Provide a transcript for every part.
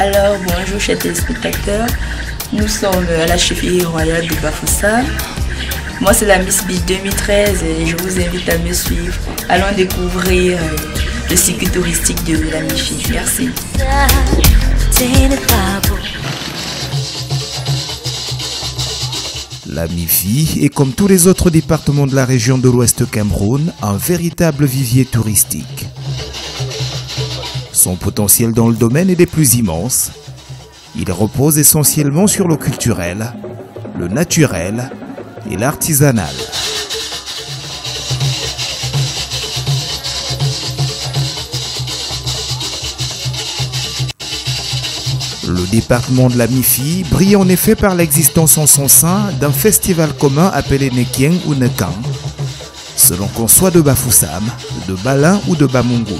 Alors bonjour chers téléspectateurs, nous sommes à la chefferie royale de Bafoussam. Moi c'est la Miss Beach 2013 et je vous invite à me suivre. Allons découvrir le circuit touristique de la MIFI. Merci. La MIFI est, comme tous les autres départements de la région de l'Ouest Cameroun, un véritable vivier touristique. Son potentiel dans le domaine est des plus immenses. Il repose essentiellement sur le culturel, le naturel et l'artisanal. Le département de la MIFI brille en effet par l'existence en son sein d'un festival commun appelé Nekien ou Nekan, selon qu'on soit de Bafoussam, de Balin ou de Bamongou.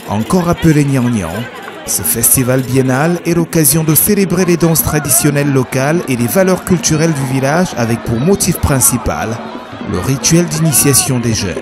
Encore appelé Nian-Nian, ce festival biennal est l'occasion de célébrer les danses traditionnelles locales et les valeurs culturelles du village avec pour motif principal le rituel d'initiation des jeunes.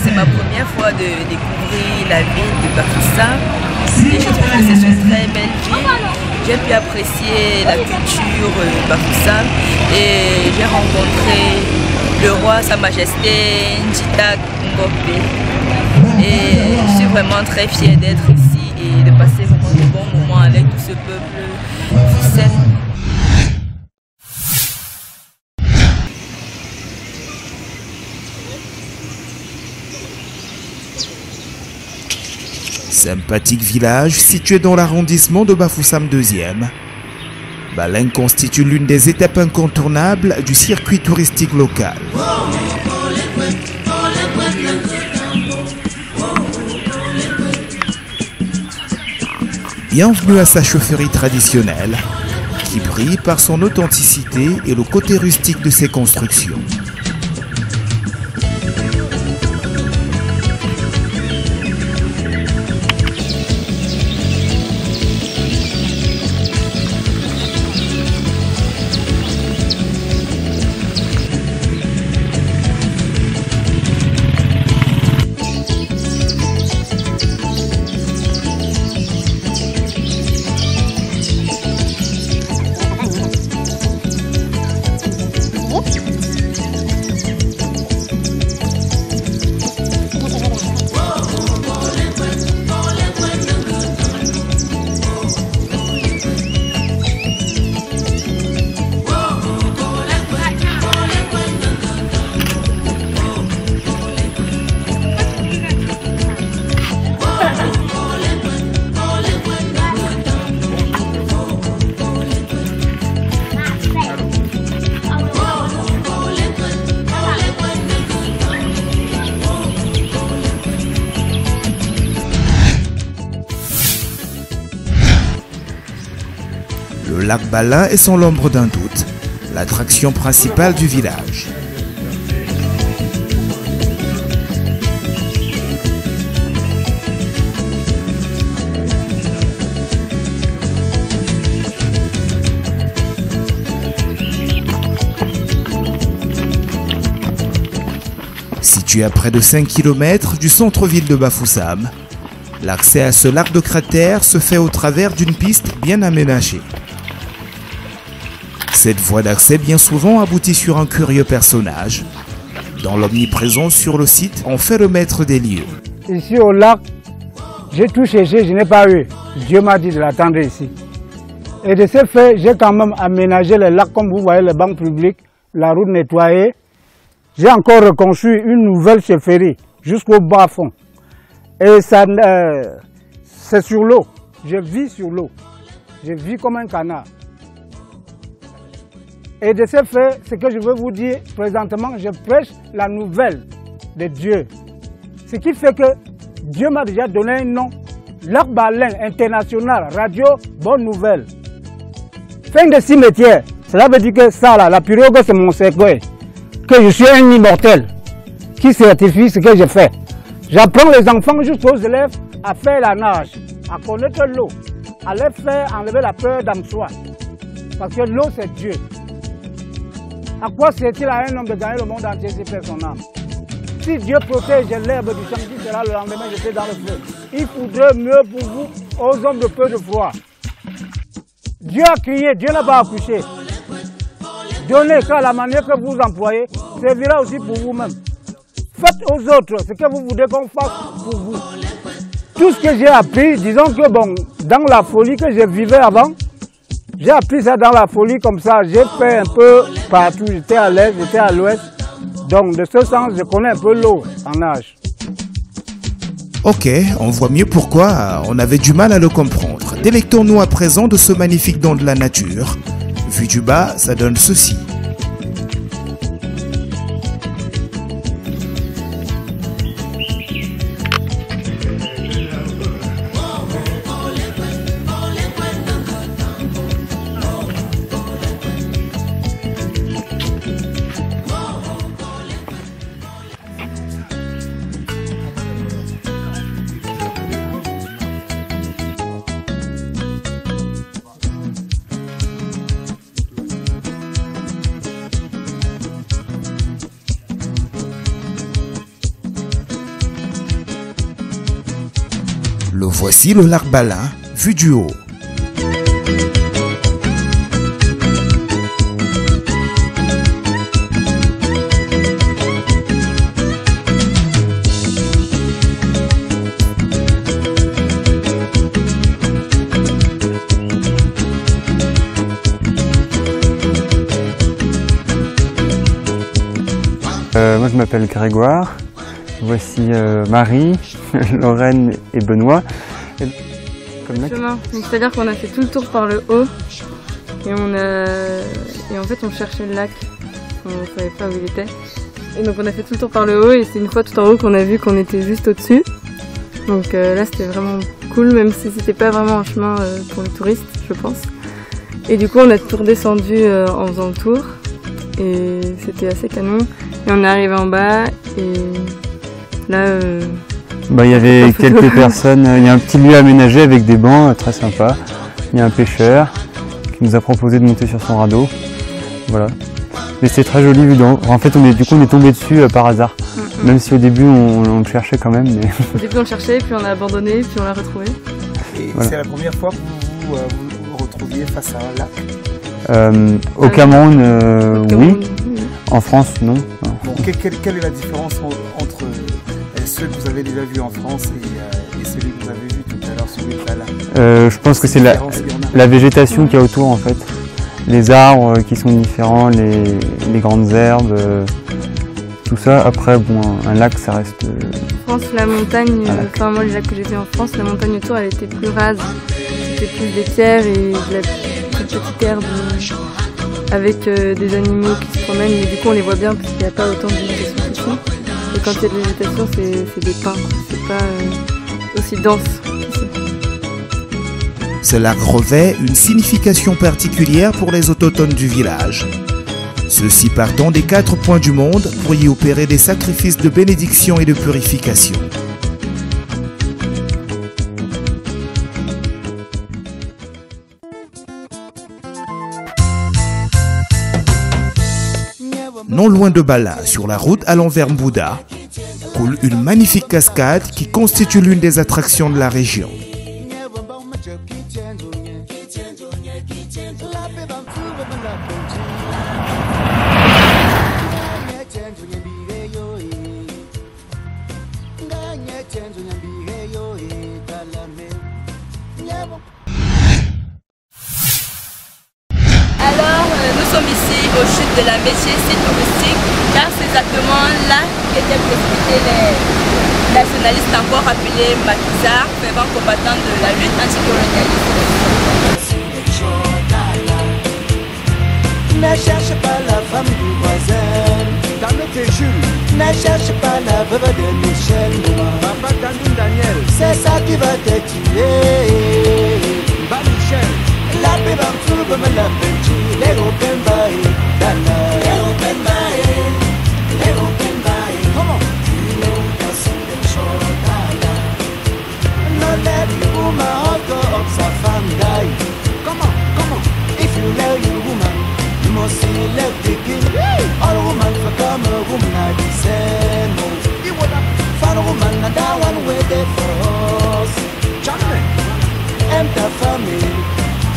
C'est ma première fois de découvrir la ville de Bafoussam et je trouve que c'est une très belle ville. J'ai pu apprécier la culture de Bafoussam et j'ai rencontré le roi, Sa Majesté Njita Ngopé. Et je suis vraiment très fière d'être ici et de passer vraiment de bons moments avec tout ce peuple foussem. Sympathique village situé dans l'arrondissement de Bafoussam 2e, Balin constitue l'une des étapes incontournables du circuit touristique local. Bienvenue à sa chaufferie traditionnelle, qui brille par son authenticité et le côté rustique de ses constructions. Le lac Balin est sans l'ombre d'un doute l'attraction principale du village. Situé à près de 5 km du centre-ville de Bafoussam, l'accès à ce lac de cratère se fait au travers d'une piste bien aménagée. Cette voie d'accès bien souvent aboutit sur un curieux personnage, dont l'omniprésence sur le site en fait le maître des lieux. Ici au lac, j'ai tout cherché, je n'ai pas eu. Dieu m'a dit de l'attendre ici. Et de ce fait, j'ai quand même aménagé le lac, comme vous voyez, les bancs publics, la route nettoyée. J'ai encore reconstruit une nouvelle chefferie jusqu'au bas fond. Et ça, c'est sur l'eau. Je vis sur l'eau. Je vis comme un canard. Et de ce fait, ce que je veux vous dire, présentement, je prêche la nouvelle de Dieu. Ce qui fait que Dieu m'a déjà donné un nom. Lac Balin International, Radio Bonne Nouvelle. Fin de cimetière. Cela veut dire que ça, là, la pirogue, c'est mon cercueil. Que je suis un immortel qui certifie ce que je fais. J'apprends les enfants jusqu'aux élèves à faire la nage, à connaître l'eau, à leur faire enlever la peur d'en soi. Parce que l'eau, c'est Dieu. À quoi sert-il à un homme de gagner le monde entier s'il perd son âme? Si Dieu protège l'herbe du champ qui sera le lendemain jeté dans le feu, il faudrait mieux pour vous, aux hommes de peu de foi. Dieu a crié, Dieu n'a pas accouché. Donnez, car la manière que vous employez servira aussi pour vous-même. Faites aux autres ce que vous voulez qu'on fasse pour vous. Tout ce que j'ai appris, disons que bon, dans la folie que je vivais avant, j'ai appris ça dans la folie comme ça. J'ai fait un peu partout, j'étais à l'est, j'étais à l'ouest. Donc de ce sens, je connais un peu l'eau en nage. Ok, on voit mieux pourquoi on avait du mal à le comprendre. Délectons-nous à présent de ce magnifique don de la nature. Vu du bas, ça donne ceci. Le voici, le lac Balin, vu du haut. Moi je m'appelle Grégoire, voici Marie, Lorraine et Benoît. C'est-à-dire qu'on a fait tout le tour par le haut et en fait on cherchait le lac, on ne savait pas où il était. Et donc on a fait tout le tour par le haut et c'est une fois tout en haut qu'on a vu qu'on était juste au-dessus. Donc là c'était vraiment cool, même si c'était pas vraiment un chemin pour les touristes, je pense. Et du coup on a tout redescendu en faisant le tour et c'était assez canon. Et on est arrivé en bas et là... il y avait quelques personnes, il y a un petit lieu aménagé avec des bancs très sympa. Il y a un pêcheur qui nous a proposé de monter sur son radeau. Voilà. Mais c'est très joli vu d'en haut. En fait, on est tombé dessus par hasard. Même si au début on le cherchait quand même. Mais... Au début on le cherchait, puis on a abandonné, puis on l'a retrouvé. Et voilà. C'est la première fois que vous vous retrouviez face à un lac? Au Cameroun, oui. En France, non. Bon, quelle est la différence entre ceux que vous avez déjà vus en France et celui que vous avez vu tout à l'heure, celui de Balin? Je pense que c'est la végétation qu'il y a autour en fait. Les arbres qui sont différents, les grandes herbes, tout ça. Après, bon, un lac, ça reste... En France, la montagne, enfin moi les lacs que j'ai vus en France, la montagne autour elle était plus rase. C'était plus des pierres et de la toute petite herbe avec des animaux qui se promènent, mais du coup on les voit bien parce qu'il n'y a pas autant de végétation qu'ici. Et quand il y a de végétation, c'est des pins, c'est pas aussi dense qu'ici. Ce lac revêt une signification particulière pour les autochtones du village. Ceux-ci partant des 4 points du monde pour y opérer des sacrifices de bénédiction et de purification. Non loin de Balin, sur la route allant vers Mbouda, coule une magnifique cascade qui constitue l'une des attractions de la région. Alors, nous sommes ici aux chutes de la Métier, site touristique, car c'est exactement là qu'étaient précipités les nationalistes encore appelés maquisards, fervents combattants de la lutte anticolonialiste. Ne cherche pas la femme du voisin, dans le Téjul. Ne cherche pas la veuve de Michel Nouma. Papa Tandou Daniel, c'est ça qui va te tuer. Bah Michel, la paix va me trouver, me la petit. Les open by, Dana. Les open by, les open by. Comment? You know that's the show, Dana. No let you woman hot up sa femme die. Comment? If you love your woman, you must see love begin. All woman for come a woman are the same. Find a woman and that one way there for us. Aime ta famille,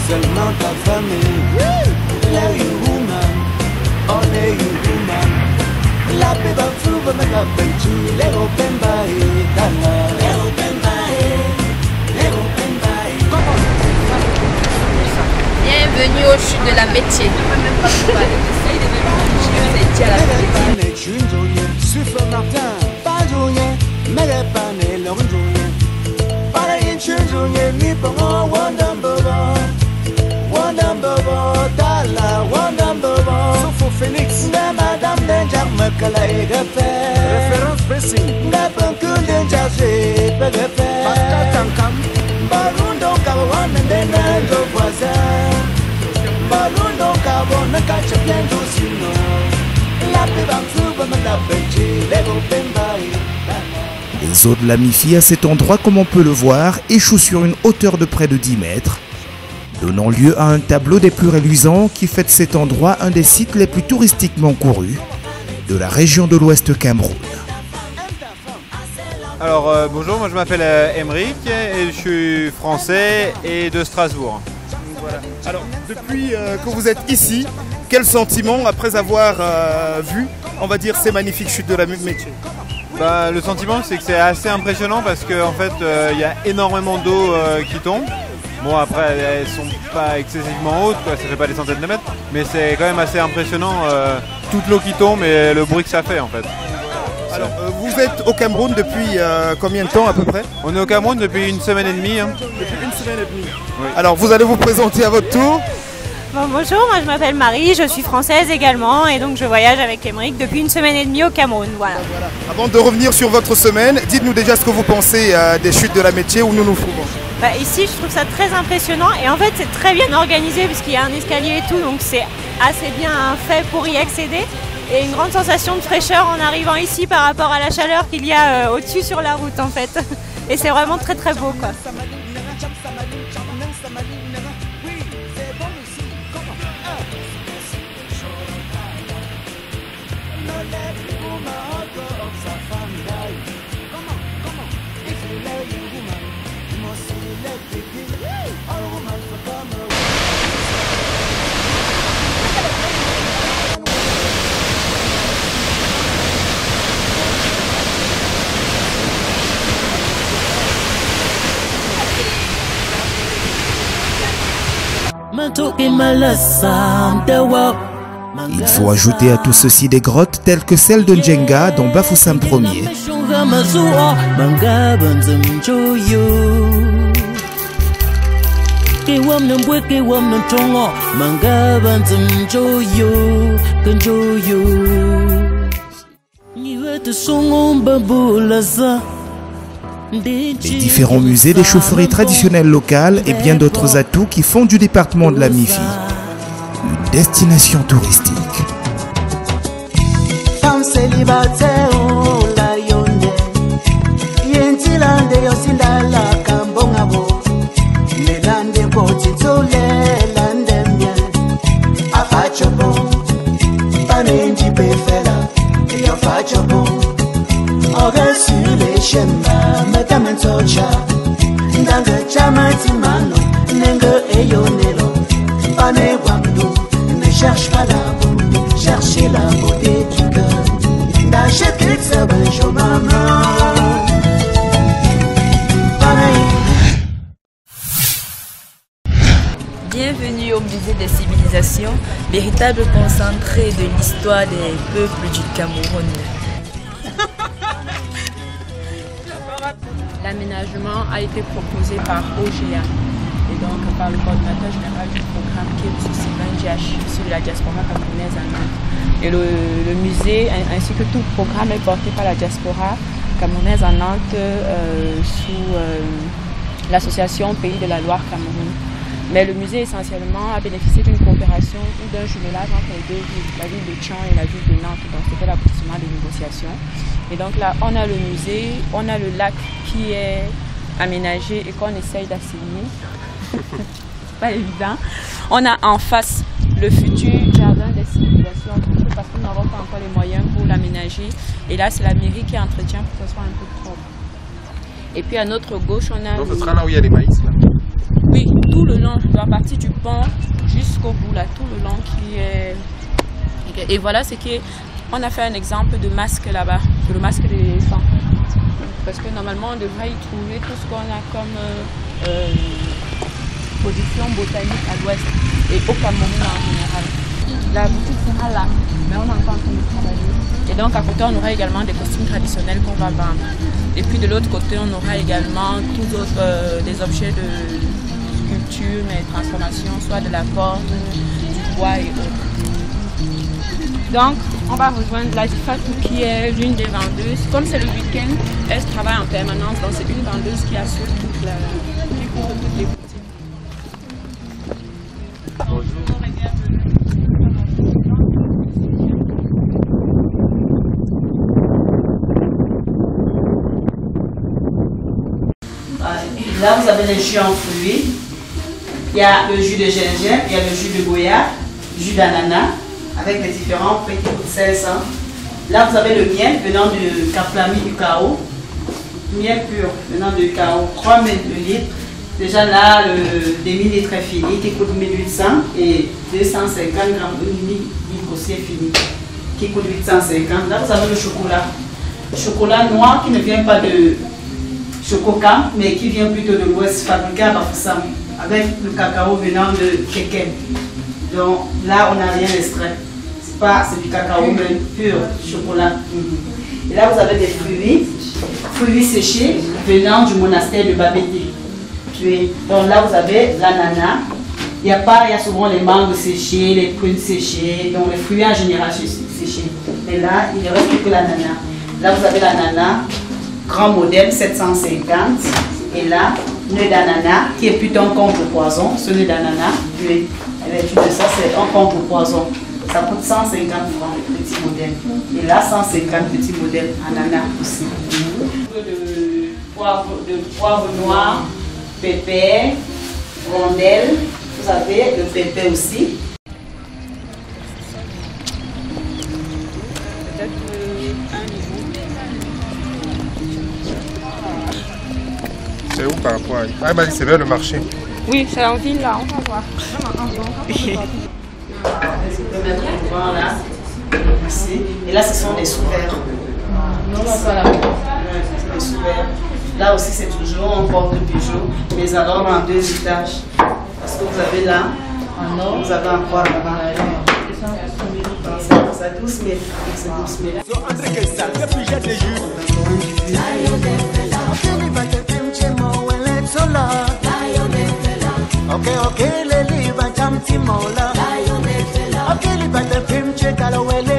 seulement ta famille. Love you woman, only you woman. La paix va trouver me la belle. Les open by, Dana. Les open by, les open by. Bienvenue aux chutes de la Métier. Je ne peux même pas vous parler de ça, il est même en à la Phoenix. Madame Danger me calait référence pressing. Pascal Tankam. Barundo Kawan and then the voisin. Barundo Kawan, the catch of Yango Sino. Lappy Bamsu, la Benji, les open by. Les eaux de la Mifi à cet endroit, comme on peut le voir, échouent sur une hauteur de près de 10 mètres, donnant lieu à un tableau des plus reluisants qui fait de cet endroit un des sites les plus touristiquement courus de la région de l'Ouest Cameroun. Alors bonjour, moi je m'appelle Emeric et je suis français et de Strasbourg. Voilà. Alors depuis que vous êtes ici, quel sentiment après avoir vu, on va dire, ces magnifiques chutes de la Métier? Bah, le sentiment c'est que c'est assez impressionnant parce qu'en fait il y a énormément d'eau qui tombe. Bon après elles sont pas excessivement hautes, quoi, ça fait pas des centaines de mètres, mais c'est quand même assez impressionnant toute l'eau qui tombe et le bruit que ça fait en fait. Alors vous êtes au Cameroun depuis combien de temps à peu près? On est au Cameroun depuis une semaine et demie. Hein. Depuis une semaine et demie. Oui. Alors vous allez vous présenter à votre tour. Bon, bonjour, moi je m'appelle Marie, je suis française également et donc je voyage avec Emeric depuis une semaine et demie au Cameroun. Voilà. Avant de revenir sur votre semaine, dites-nous déjà ce que vous pensez des chutes de la Métier où nous nous trouvons. Bah, ici je trouve ça très impressionnant et en fait c'est très bien organisé puisqu'il y a un escalier et tout, donc c'est assez bien fait pour y accéder. Et une grande sensation de fraîcheur en arrivant ici par rapport à la chaleur qu'il y a au-dessus sur la route en fait. Et c'est vraiment très très beau quoi. Il faut ajouter à tout ceci des grottes telles que celle de Njenga dans Bafoussam Ier. Les différents musées des chaufferies traditionnelles locales et bien d'autres atouts qui font du département de la Mifi une destination touristique. shemba metamentocha ndanga chama timano nenga eyonelo pane wamdo ne cherche pas la beauté cherchez la beauté du cœur n'achète ça ben je Bienvenue au musée des civilisations, véritable concentré de l'histoire des peuples du Cameroun. L'aménagement a été proposé par OGA et donc par le coordinateur général du programme qui est M. Sylvain Diach sur la diaspora camerounaise en Nantes. Et le musée ainsi que tout le programme est porté par la diaspora camerounaise en Nantes sous l'association Pays de la Loire Cameroun. Mais le musée essentiellement a bénéficié d'une coopération ou d'un jumelage entre les deux villes, la ville de Tchon et la ville de Nantes. Donc c'était l'aboutissement des négociations. Et donc là, on a le musée, on a le lac qui est aménagé et qu'on essaye d'assainir. C'est pas évident. On a en face le futur jardin des civilisations, parce que nous n'avons pas encore les moyens pour l'aménager. Et là, c'est la mairie qui entretient pour que ce soit un peu propre. Et puis à notre gauche, on a... Donc ce sera là où il y a les maïs là. Oui, tout le long, à partir du pont jusqu'au bout, là, tout le long qui est... Et voilà, c'est qu'on a fait un exemple de masque là-bas, le masque des éléphants. Parce que normalement, on devrait y trouver tout ce qu'on a comme production botanique à l'ouest et au Cameroun en général. La boutique sera là, mais on est encore en train de travailler. Et donc à côté, on aura également des costumes traditionnels qu'on va vendre. Et puis de l'autre côté, on aura également tous des objets de sculpture, mais transformation, soit de la corde, du bois et autres. Donc, on va rejoindre la Fatou qui est l'une des vendeuses. Comme c'est le week-end, elle travaille en permanence, donc c'est une vendeuse qui assure toutes les boutiques. Là, vous avez les jus en fruits. Il y a le jus de gingembre, il y a le jus de goyave, le jus d'ananas, avec les différents prix qui coûtent 500. Là, vous avez le miel venant du Kaplami du Kao. Miel pur venant du Kao, 3000 litres. Déjà là, le demi-litre est fini, qui coûte 1800 et 250 grammes de mini-litre aussi est fini, qui coûte 850. Là, vous avez le chocolat. Chocolat noir qui ne vient pas de Chococa, mais qui vient plutôt de l'ouest, fabriqué à Bafoussam, avec le cacao venant de Kekem. Donc là, on n'a rien extrait. C'est du cacao même pur, chocolat. Et là, vous avez des fruits séchés venant du monastère de Babété. Donc là, vous avez l'ananas. Il y a souvent les mangues séchées, les prunes séchées, donc les fruits en général séchés. Mais là, il ne reste que l'ananas. Là, vous avez l'ananas. Grand modèle 750 et là, nœud d'ananas qui est plutôt un contre-poison. Ce nœud d'ananas, l'étude de ça c'est un contre-poison. Ça coûte 150 francs le petit modèle. Et là, 150 petits modèles ananas aussi. De poivre noir, pépère, rondelle. Vous avez le pépère aussi. C'est où par rapport à... Ah, elle m'a dit c'est vers le marché. Oui, c'est en ville là, on va voir. Voilà. Et là, ce sont des sous-verts. Des sous-verts. Là aussi, c'est toujours un porte-bijou, mais alors en 2 étages. Parce que vous avez là, en or, vous avez encore là-bas. C'est 12 000. C'est 12 000. Okay, leli bantam timola. Okay, li batem film chekala wele.